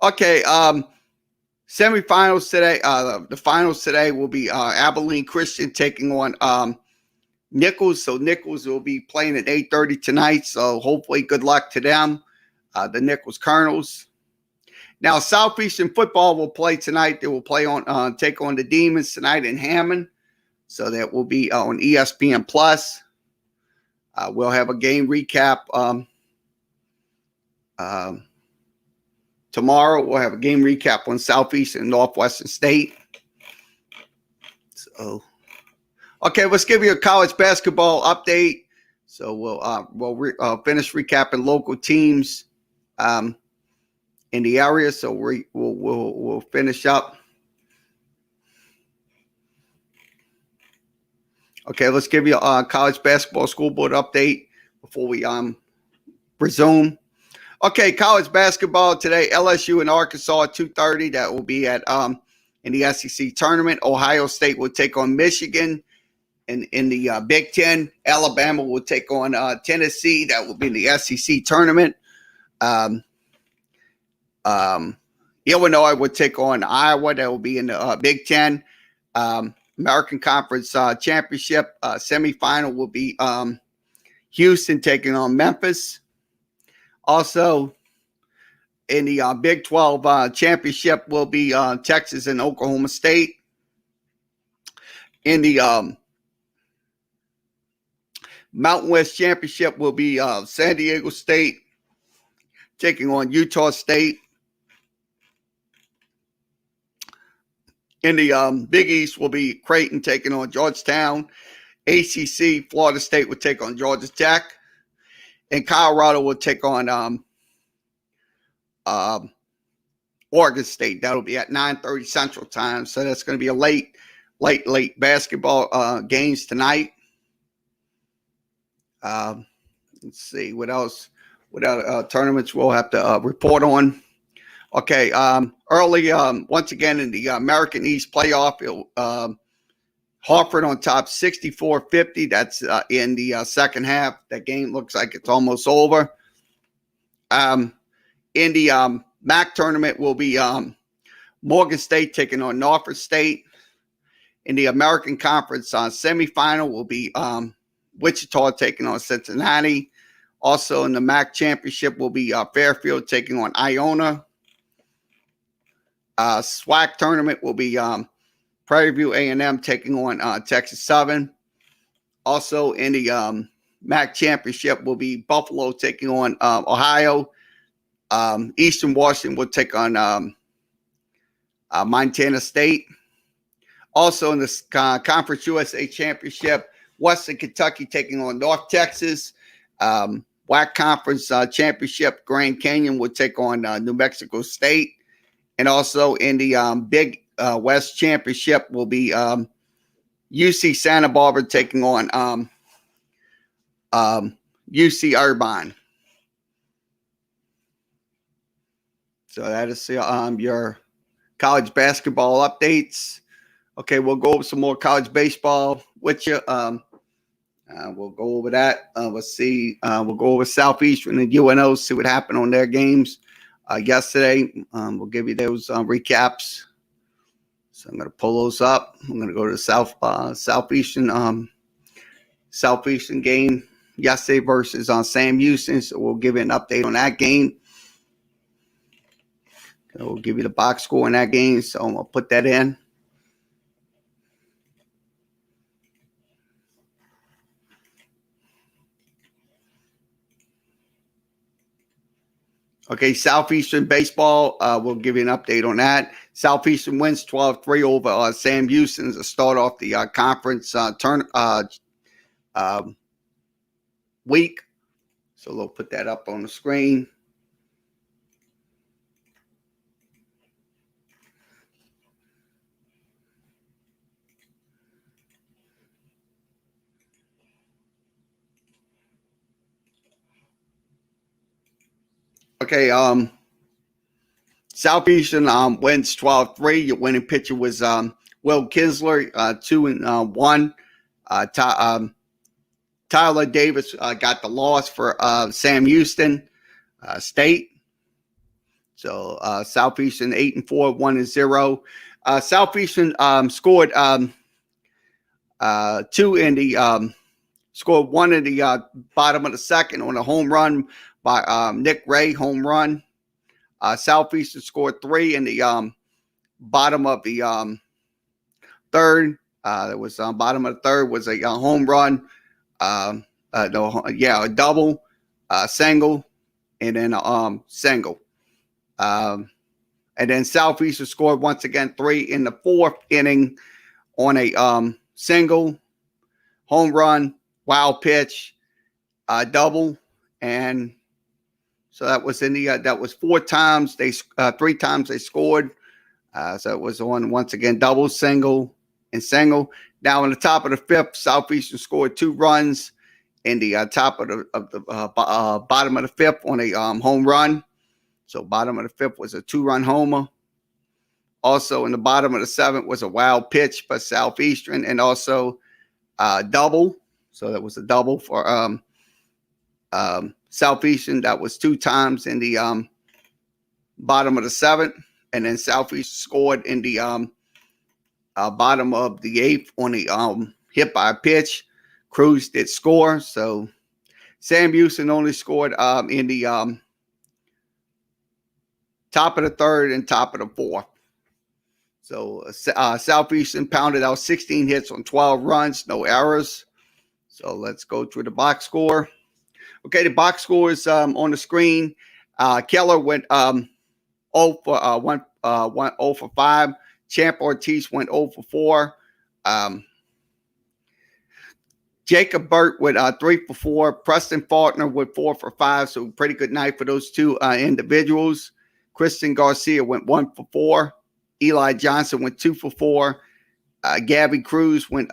okay, semifinals today. The finals today will be Abilene Christian taking on Nichols. So Nichols will be playing at 8:30 tonight. So hopefully, good luck to them, the Nichols Colonels. Now, Southeastern football will play tonight. They will play on take on the Demons tonight in Hammond. So that will be on ESPN Plus. We'll have a game recap tomorrow. We'll have a game recap on Southeastern and Northwestern State. So, okay, let's give you a college basketball update. So we'll finish recapping local teams in the area. So we'll finish up. Okay, let's give you a college basketball school board update before we resume. Okay, college basketball today, LSU and Arkansas at 2:30. That will be at in the SEC tournament. Ohio State will take on Michigan in the Big Ten. Alabama will take on Tennessee. That will be in the SEC tournament. Illinois will take on Iowa. That will be in the Big Ten. American Conference Championship semifinal will be Houston taking on Memphis. Also, in the Big 12 championship will be Texas and Oklahoma State. In the Mountain West Championship will be San Diego State taking on Utah State. In the Big East will be Creighton taking on Georgetown. ACC, Florida State will take on Georgia Tech. And Colorado will take on Oregon State. That'll be at 9:30 Central Time. So that's going to be a late basketball games tonight. Let's see what else. What other tournaments we'll have to report on. Okay, early once again in the American East playoff, Hartford on top 64-50. That's in the second half. That game looks like it's almost over. In the MAC tournament will be Morgan State taking on Norfolk State. In the American Conference semifinal will be Wichita taking on Cincinnati. Also in the MAC championship will be Fairfield taking on Iona. SWAC tournament will be Prairie View A&M taking on Texas Southern. Also in the MAC championship will be Buffalo taking on Ohio. Eastern Washington will take on Montana State. Also in the Conference USA Championship, Western Kentucky taking on North Texas. WAC Conference Championship, Grand Canyon will take on New Mexico State. And also in the Big West Championship will be UC Santa Barbara taking on UC Irvine. So that is your college basketball updates. Okay, we'll go over some more college baseball with you. We'll go over that. Let's see. We'll go over Southeastern and UNO, see what happened on their games yesterday. We'll give you those recaps. So I'm going to pull those up. I'm going to go to the Southeastern game yesterday versus Sam Houston. So we'll give you an update on that game. We'll give you the box score in that game. So I'm going to put that in. Okay, Southeastern baseball, we'll give you an update on that. Southeastern wins 12-3 over Sam Houston to start off the conference week. So we'll put that up on the screen. Okay, Southeastern wins 12-3. Your winning pitcher was Will Kinsler, 2-1. Tyler Davis got the loss for Sam Houston State. So Southeastern 8-4, 1-0. Southeastern scored scored one in the bottom of the second on a home run by Nick Ray, home run. Southeastern scored 3 in the bottom of the third. That was bottom of the third was a home run. A double, single, and then single. And then Southeastern scored once again 3 in the fourth inning on a single, home run, wild pitch, double, and so that was in the that was 4 times. 3 times they scored. So it was on once again double, single, and single. Now in the top of the fifth, Southeastern scored 2 runs in the top of the bottom of the fifth on a home run. So bottom of the fifth was a 2-run homer. Also in the bottom of the seventh was a wild pitch for Southeastern and also double. So that was a double for Southeastern. That was 2 times in the bottom of the seventh. And then Southeastern scored in the bottom of the eighth on the hit by a pitch. Cruz did score. So Sam Houston only scored in the top of the third and top of the fourth. So Southeastern pounded out 16 hits on 12 runs, no errors. So let's go through the box score. Okay, the box score is on the screen. Keller went 0 for 5. Champ Ortiz went 0 for 4. Jacob Burt went 3 for 4. Preston Faulkner went 4 for 5. So pretty good night for those 2 individuals. Kristen Garcia went 1 for 4. Eli Johnson went 2 for 4. Gabby Cruz went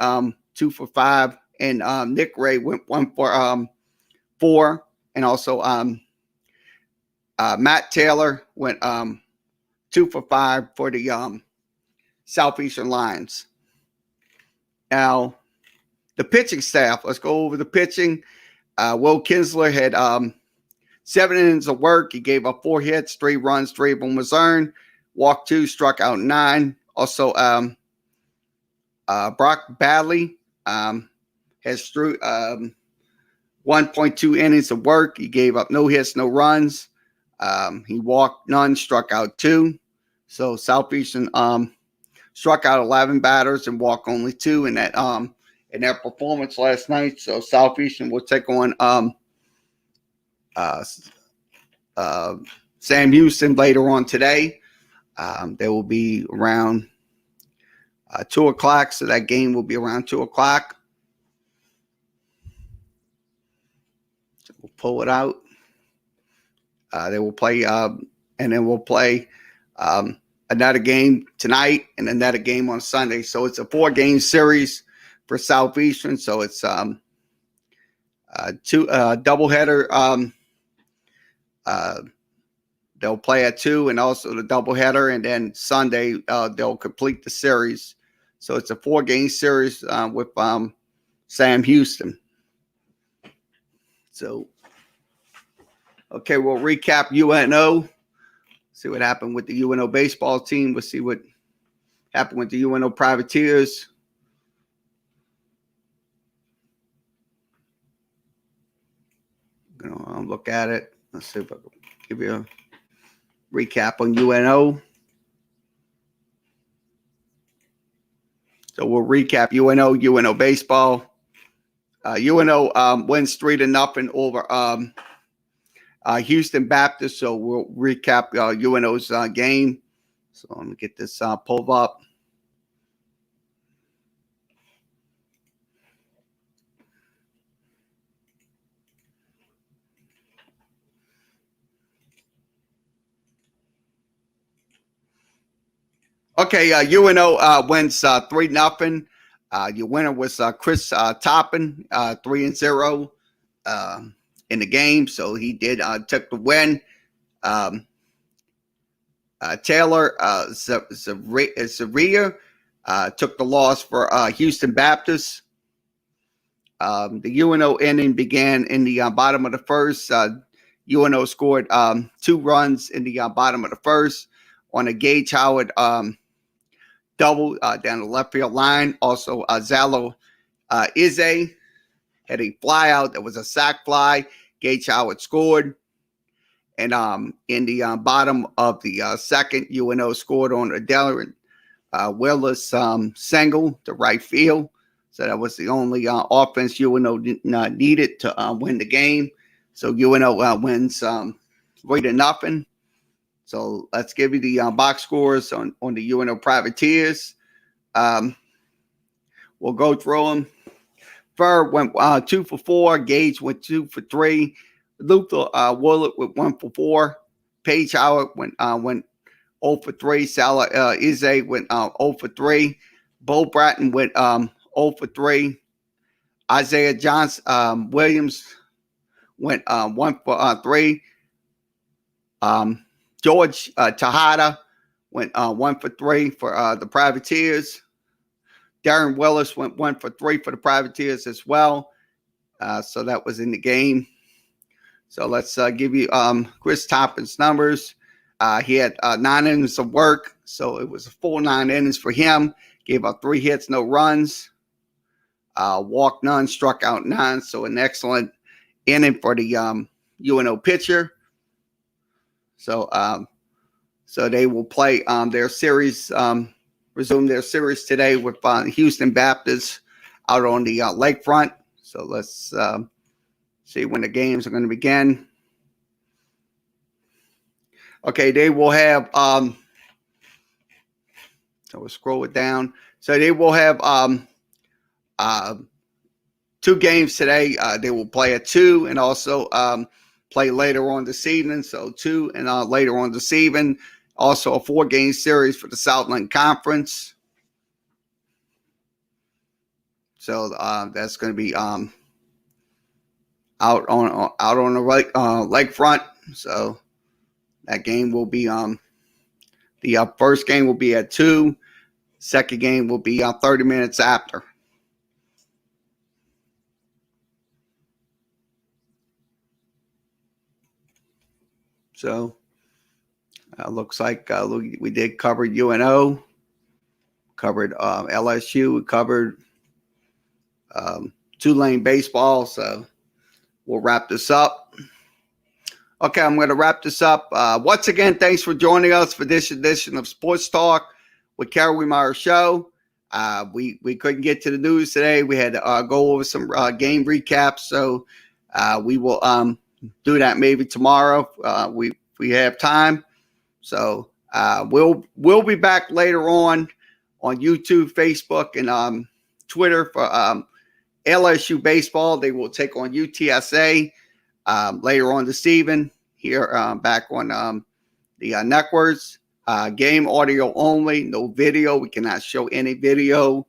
2 for 5. And Nick Ray went 1 for 4. And also Matt Taylor went 2 for 5 for the Southeastern Lions. Now, the pitching staff. Let's go over the pitching. Will Kinsler had 7 innings of work. He gave up 4 hits, 3 runs, 3 of them was earned. Walked 2, struck out 9. Also, Brock Badley has through 1.2 innings of work. He gave up no hits, no runs. He walked none, struck out 2. So Southeastern struck out 11 batters and walked only 2 in in their performance last night. So Southeastern will take on Sam Houston later on today. They will be around 2 o'clock, so that game will be around 2 o'clock. So we'll pull it out. They will play, and then we'll play another game tonight and another game on Sunday. So it's a 4-game series for Southeastern. So it's two doubleheader. They'll play at 2 and also the doubleheader, and then Sunday they'll complete the series. So it's a 4-game series with Sam Houston. So, okay, we'll recap UNO. See what happened with the UNO baseball team. We'll see what happened with the UNO Privateers. Gonna look at it. Let's see if I can give you a recap on UNO. So we'll recap UNO baseball. UNO wins 3-0 over Houston Baptist. So we'll recap UNO's game. So let me get this pulled up. Okay, UNO wins 3-0. Your winner was Chris Toppin, 3-0 in the game. So he did took the win. Taylor Zavria took the loss for Houston Baptist. The UNO inning began in the bottom of the first. UNO scored 2 runs in the bottom of the first on a Gage Howard double down the left field line. Also, Zalo Izze had a fly out that was a sac fly. Gage Howard scored. And in the bottom of the second, UNO scored on a Dylan Willis single to right field. So that was the only offense UNO needed to win the game. So UNO wins 3-0. So let's give you the box scores on the UNO Privateers. We'll go through them. Fur went 2 for 4. Gage went 2 for 3. Luther Willett with 1 for 4. Paige Howard went 0 for 3. Salah Izze went 0 for 3. Bo Bratton went 0 for 3. Isaiah Johnson Williams went 1 for 3. George Tejada went 1 for 3 for the Privateers. Darren Willis went 1 for 3 for the Privateers as well. So that was in the game. So let's give you Chris Toppin's numbers. He had 9 innings of work, so it was a full 9 innings for him. Gave up 3 hits, no runs. Walked none, struck out 9. So an excellent inning for the UNO pitcher. So they will play their series, resume their series today with Houston Baptist out on the lakefront. So let's see when the games are going to begin. Okay, they will have so we'll scroll it down. So they will have 2 games today. They will play at 2 and also play later on this evening. So 2 and later on this evening. Also a 4-game series for the Southland Conference. So that's going to be out on the lakefront. So that game will be the first game will be at 2. Second game will be 30 minutes after. So looks like we did cover UNO, covered LSU, we covered Tulane baseball. So we'll wrap this up. Okay, I'm going to wrap this up. Once again, thanks for joining us for this edition of Sports Talk with Kerry Wehmeyer Show. We couldn't get to the news today. We had to go over some game recaps, so we will do that maybe tomorrow. We have time, so we'll be back later on YouTube, Facebook, and Twitter for LSU baseball. They will take on UTSA later on this evening here back on the networks. Game audio only, no video. We cannot show any video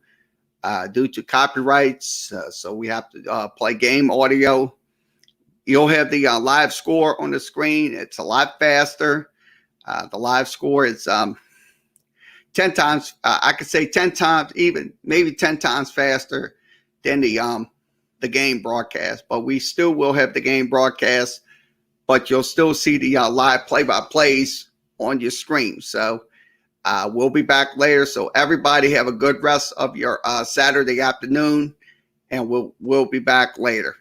due to copyrights. So we have to play game audio. You'll have the live score on the screen. It's a lot faster. The live score is 10 times, I could say 10 times, even maybe 10 times faster than the game broadcast. But we still will have the game broadcast, but you'll still see the live play-by-plays on your screen. So we'll be back later. So everybody have a good rest of your Saturday afternoon, and we'll be back later.